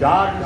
4